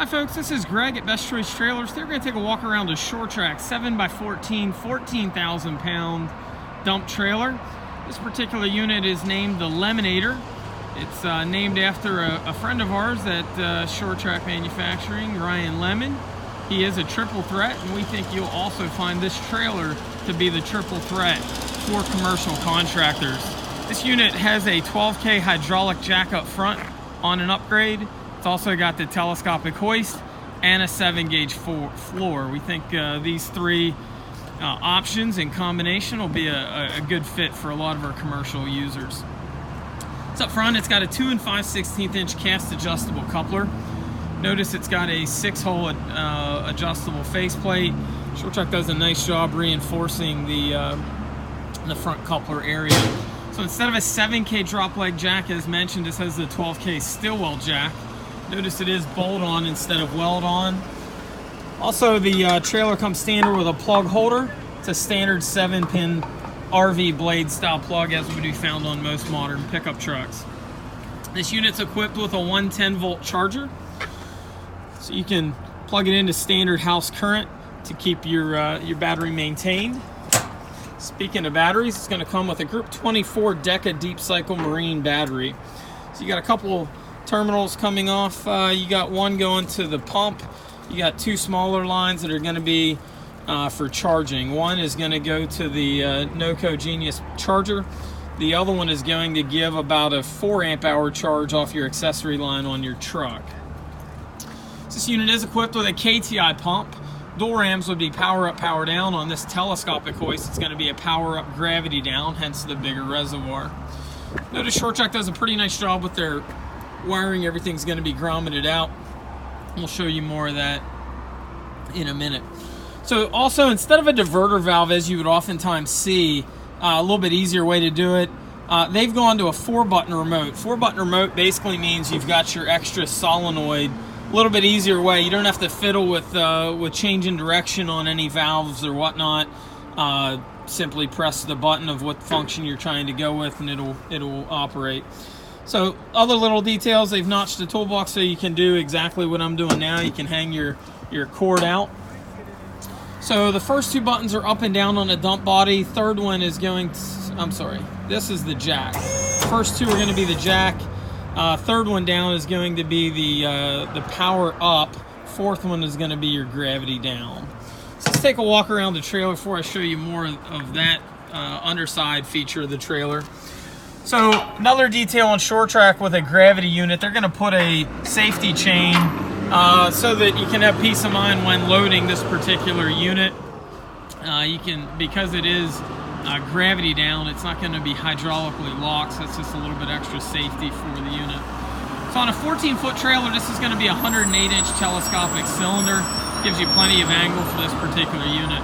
Hi folks, this is Greg at Best Choice Trailers. Today we're going to take a walk around a Sure-Trac 7x14, 14,000 pound dump trailer. This particular unit is named the Lemonator. It's named after a friend of ours at Sure-Trac Manufacturing, Ryan Lemon. He is a triple threat, and we think you'll also find this trailer to be the triple threat for commercial contractors. This unit has a 12K hydraulic jack up front on an upgrade. It's also got the telescopic hoist and a 7-gauge floor. We think these three options in combination will be a good fit for a lot of our commercial users. So up front, it's got a 2 5/16 inch cast adjustable coupler. Notice it's got a 6-hole adjustable faceplate. Sure-Trac does a nice job reinforcing the front coupler area. So instead of a 7K drop leg jack, as mentioned, this has the 12K Stillwell jack. Notice it is bolt-on instead of weld-on. Also, the trailer comes standard with a plug holder. It's a standard 7-pin RV blade style plug, as would be found on most modern pickup trucks. This unit's equipped with a 110-volt charger, so you can plug it into standard house current to keep your battery maintained. Speaking of batteries, it's going to come with a Group 24 Deca Deep Cycle Marine battery. So you got a couple terminals coming off. You got one going to the pump. You got two smaller lines that are going to be for charging. One is going to go to the NOCO Genius charger. The other one is going to give about a 4 amp hour charge off your accessory line on your truck. This unit is equipped with a KTI pump. Dual rams would be power up, power down. On this telescopic hoist, it's going to be a power up, gravity down, hence the bigger reservoir. Notice Sure-Trac does a pretty nice job with their wiring. Everything's going to be grommeted out. We'll show you more of that in a minute. So also, instead of a diverter valve, as you would oftentimes see, a little bit easier way to do it, they've gone to a 4-button remote. 4-button remote basically means you've got your extra solenoid. A little bit easier way. You don't have to fiddle with changing direction on any valves or whatnot. Simply press the button of what function you're trying to go with, and it'll operate. So other little details, they've notched the toolbox so you can do exactly what I'm doing now. You can hang your cord out. So the first two buttons are up and down on the dump body. Third one is going to, I'm sorry, this is the jack. First two are going to be the jack. Third one down is going to be the power up. Fourth one is going to be your gravity down. So let's take a walk around the trailer before I show you more of that underside feature of the trailer. So another detail on Sure-Trac with a gravity unit, they're going to put a safety chain so that you can have peace of mind when loading this particular unit. Because it is gravity down, it's not going to be hydraulically locked, so that's just a little bit extra safety for the unit. So on a 14-foot trailer, this is going to be a 108-inch telescopic cylinder. Gives you plenty of angle for this particular unit.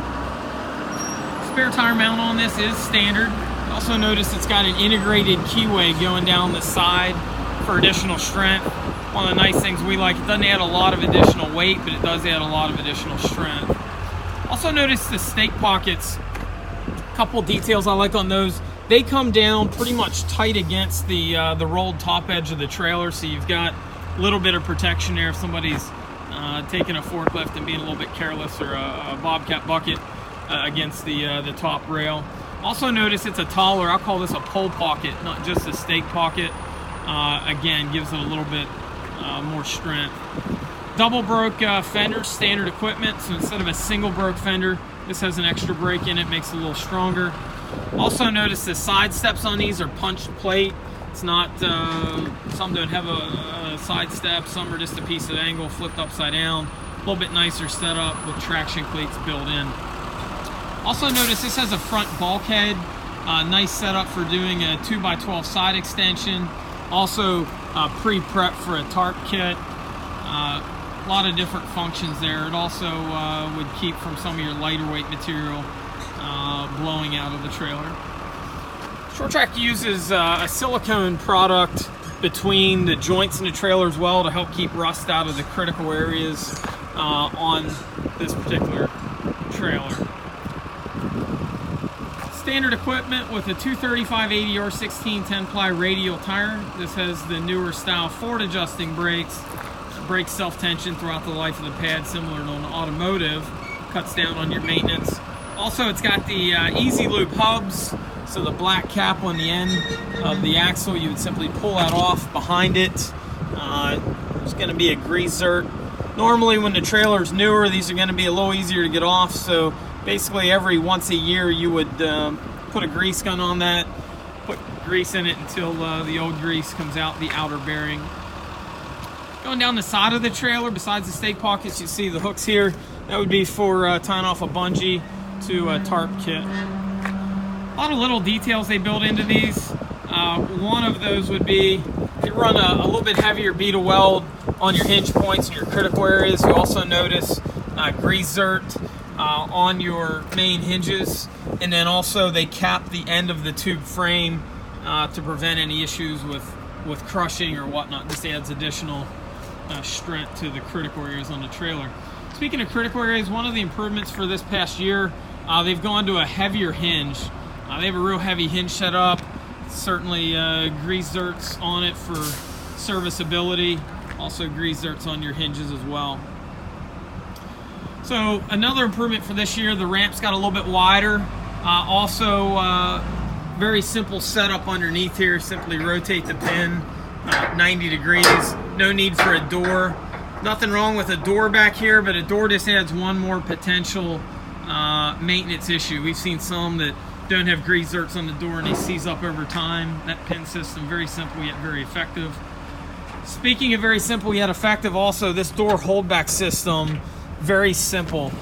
Spare tire mount on this is standard. Also notice it's got an integrated keyway going down the side for additional strength. One of the nice things we like, it doesn't add a lot of additional weight, but it does add a lot of additional strength. Also notice the stake pockets. A couple details I like on those. They come down pretty much tight against the rolled top edge of the trailer, so you've got a little bit of protection there if somebody's taking a forklift and being a little bit careless, or a bobcat bucket against the top rail. Also notice it's a taller, I'll call this a pole pocket, not just a stake pocket. Again, gives it a little bit more strength. Double broke fender, standard equipment, so instead of a single broke fender, this has an extra brake in it, makes it a little stronger. Also notice the side steps on these are punched plate. It's not, some don't have a side step, some are just a piece of angle flipped upside down. A little bit nicer setup with traction cleats built in. Also notice this has a front bulkhead, nice setup for doing a 2x12 side extension. Also pre-prep for a tarp kit. A lot of different functions there. It also would keep from some of your lighter weight material blowing out of the trailer. Sure-Trac uses a silicone product between the joints in the trailer as well to help keep rust out of the critical areas on this particular trailer. Standard equipment with a 235/80 R16 10-ply radial tire. This has the newer style forward adjusting brakes. brake self-tension throughout the life of the pad, similar to an automotive. Cuts down on your maintenance. Also, it's got the easy lube hubs, so the black cap on the end of the axle, you would simply pull that off behind it. There's going to be a grease zert. Normally when the trailer's newer, these are going to be a little easier to get off, so basically every once a year you would put a grease gun on that, put grease in it until the old grease comes out the outer bearing. Going down the side of the trailer, besides the stake pockets, you see the hooks here. That would be for tying off a bungee to a tarp kit. A lot of little details they build into these. One of those would be you run a little bit heavier bead of weld on your hinge points and your critical areas. You also notice grease zert on your main hinges, and then also they cap the end of the tube frame to prevent any issues with crushing or whatnot. This adds additional strength to the critical areas on the trailer. Speaking of critical areas, one of the improvements for this past year, they've gone to a heavier hinge. They have a real heavy hinge setup. Certainly grease zerts on it for serviceability. Also grease zerts on your hinges as well. So another improvement for this year, the ramp's got a little bit wider. Also very simple setup underneath here. Simply rotate the pin 90 degrees. No need for a door. Nothing wrong with a door back here, but a door just adds one more potential maintenance issue. We've seen some that don't have grease zerts on the door and they seize up over time. That pin system, very simple yet very effective. Speaking of very simple yet effective, also this door holdback system, very simple.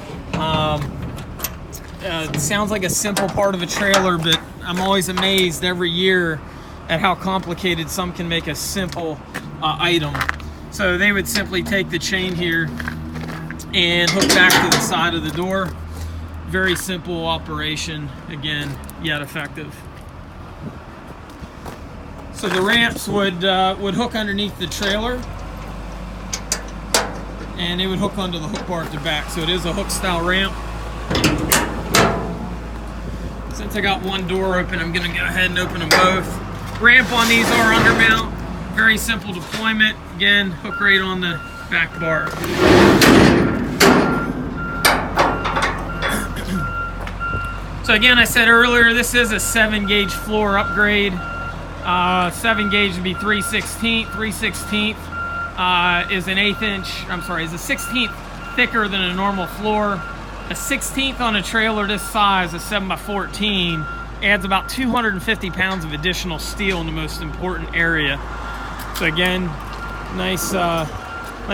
It sounds like a simple part of a trailer, but I'm always amazed every year at how complicated some can make a simple item. So they would simply take the chain here and hook back to the side of the door. Very simple operation, again, yet effective. So the ramps would hook underneath the trailer, and they would hook onto the hook bar at the back. So it is a hook style ramp. Since I got one door open, I'm gonna go ahead and open them both. Ramp on these are undermount. Very simple deployment. Again, hook right on the back bar. So again, I said earlier, this is a 7-gauge floor upgrade. 7 gauge would be 3/16. 3/16 is an 1/8 inch, is a 16th thicker than a normal floor. A 16th on a trailer this size, a 7x14, adds about 250 pounds of additional steel in the most important area. So again, nice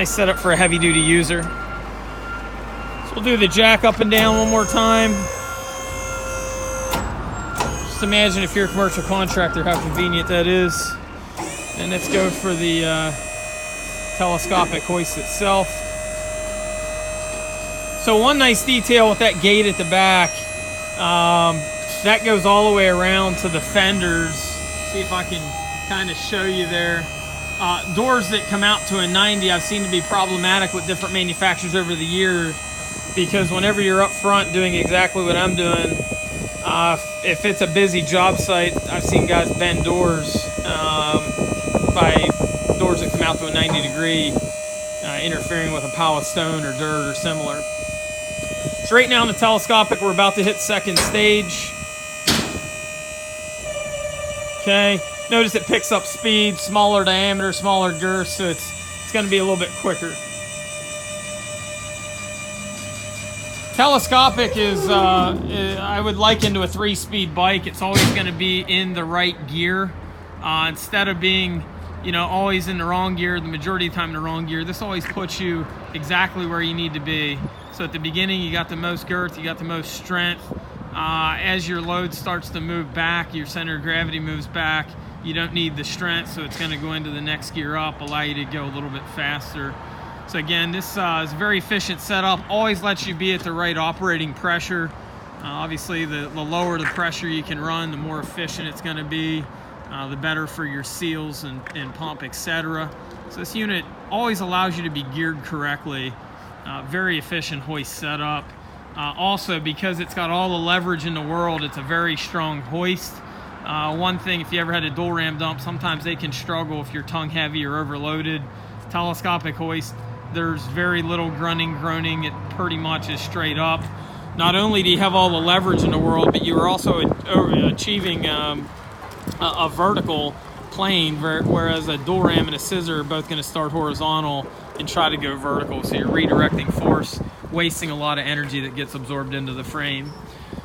setup for a heavy-duty user. So we'll do the jack up and down one more time. Just imagine if you're a commercial contractor how convenient that is. And let's go for the telescopic hoist itself. So one nice detail with that gate at the back, that goes all the way around to the fenders. See if I can kind of show you there. Doors that come out to a 90 I've seen to be problematic with different manufacturers over the years, because whenever you're up front doing exactly what I'm doing, if it's a busy job site, I've seen guys bend doors by doors that come out to a 90 degree, interfering with a pile of stone or dirt or similar. So right now on the telescopic, we're about to hit second stage. Okay, notice it picks up speed, smaller diameter, smaller girth, so it's going to be a little bit quicker. Telescopic is, I would liken to a 3-speed bike. It's always going to be in the right gear. Instead of being, always in the wrong gear, the majority of the time in the wrong gear, this always puts you exactly where you need to be. So at the beginning, you got the most girth, you got the most strength. As your load starts to move back, your center of gravity moves back, you don't need the strength, so it's going to go into the next gear up, allow you to go a little bit faster. So again, this is a very efficient setup, always lets you be at the right operating pressure. Obviously, the lower the pressure you can run, the more efficient it's going to be, the better for your seals and pump, etc. So this unit always allows you to be geared correctly. Very efficient hoist setup. Also, because it's got all the leverage in the world, it's a very strong hoist. One thing, if you ever had a dual ram dump, sometimes they can struggle if you're tongue heavy or overloaded Telescopic hoist, there's very little grunting, groaning. It pretty much is straight up. Not only do you have all the leverage in the world, but you are also achieving a vertical plane, whereas a dual ram and a scissor are both going to start horizontal and try to go vertical. So you're redirecting force, wasting a lot of energy that gets absorbed into the frame.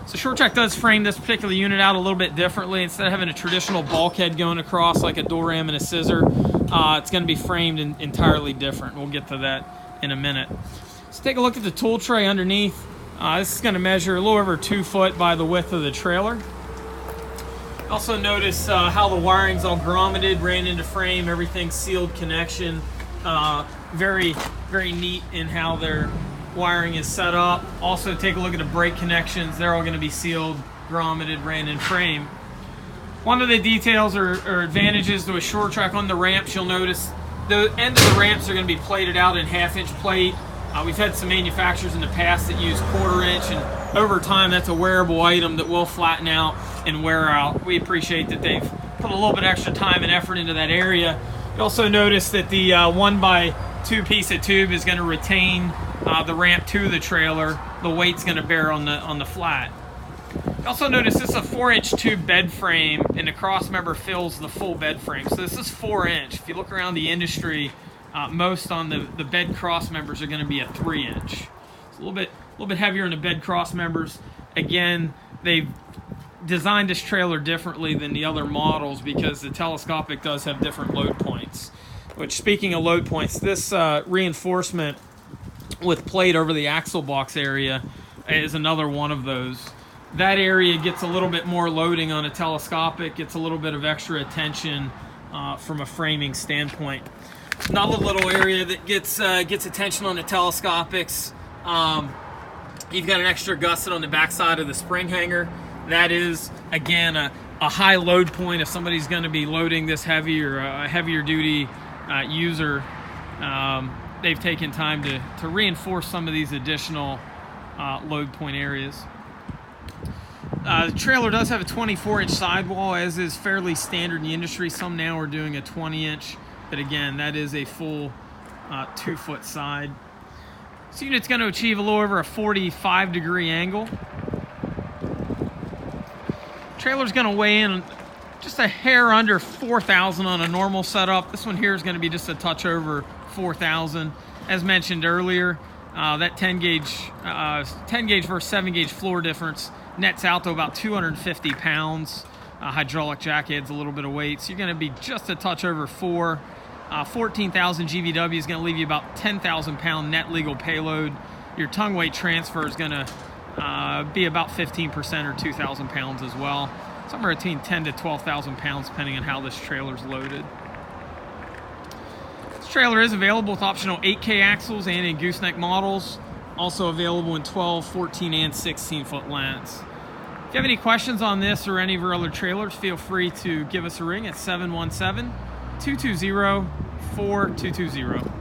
So Sure-Trac does frame this particular unit out a little bit differently. Instead of having a traditional bulkhead going across like a dual ram and a scissor, it's going to be framed entirely different. We'll get to that in a minute. So take a look at the tool tray underneath. This is going to measure a little over 2 foot by the width of the trailer. Also notice how the wiring's all grommeted, ran into frame, everything's sealed connection. Very, very neat in how their wiring is set up. Also take a look at the brake connections. They're all going to be sealed, grommeted, ran in frame. One of the details or advantages to a Sure-Trac on the ramps, you'll notice the end of the ramps are going to be plated out in 1/2-inch plate. We've had some manufacturers in the past that use 1/4 inch, and over time that's a wearable item that will flatten out and wear out. We appreciate that they've put a little bit extra time and effort into that area. You also notice that the 1x2 piece of tube is going to retain the ramp to the trailer. The weight's going to bear on the flat. You also notice this is a 4-inch tube bed frame, and the cross member fills the full bed frame. So this is 4-inch. If you look around the industry, most on the bed cross members are going to be a 3-inch. It's a little bit heavier in the bed cross members. Again, they've designed this trailer differently than the other models because the Telescopic does have different load points. Which, speaking of load points, this reinforcement with plate over the axle box area is another one of those. That area gets a little bit more loading on a Telescopic, gets a little bit of extra attention from a framing standpoint. Another little area that gets attention on the Telescopics, you've got an extra gusset on the backside of the spring hanger. That is, again, a high load point if somebody's going to be loading this heavy or a heavier duty user. They've taken time to reinforce some of these additional load point areas. The trailer does have a 24-inch sidewall, as is fairly standard in the industry. Some now are doing a 20-inch, but again, that is a full 2-foot side. This unit's going to achieve a little over a 45-degree angle. Trailer's going to weigh in just a hair under 4,000 on a normal setup. This one here is going to be just a touch over 4,000. As mentioned earlier, that 10 gauge versus 7 gauge floor difference nets out to about 250 pounds. Hydraulic jack adds a little bit of weight, so you're going to be just a touch over 4. 14,000 GVW is going to leave you about 10,000 pound net legal payload. Your tongue weight transfer is going to be about 15% or 2,000 pounds as well. Somewhere between 10 to 12,000 pounds depending on how this trailer's loaded. This trailer is available with optional 8K axles and in gooseneck models. Also available in 12, 14, and 16-foot lengths. If you have any questions on this or any of our other trailers, feel free to give us a ring at 717-220-4220.